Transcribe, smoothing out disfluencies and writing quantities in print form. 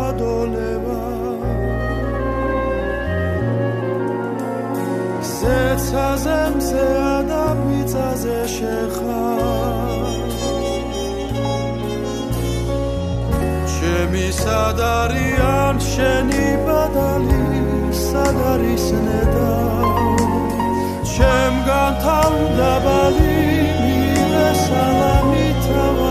გადოლება ზეცაზე მზეა და მიწაზე შეხარ ჩემი სად არიან შენი ბადალი სად არის ნედა ჩემგან თავდაბალი მივე სალამი თავ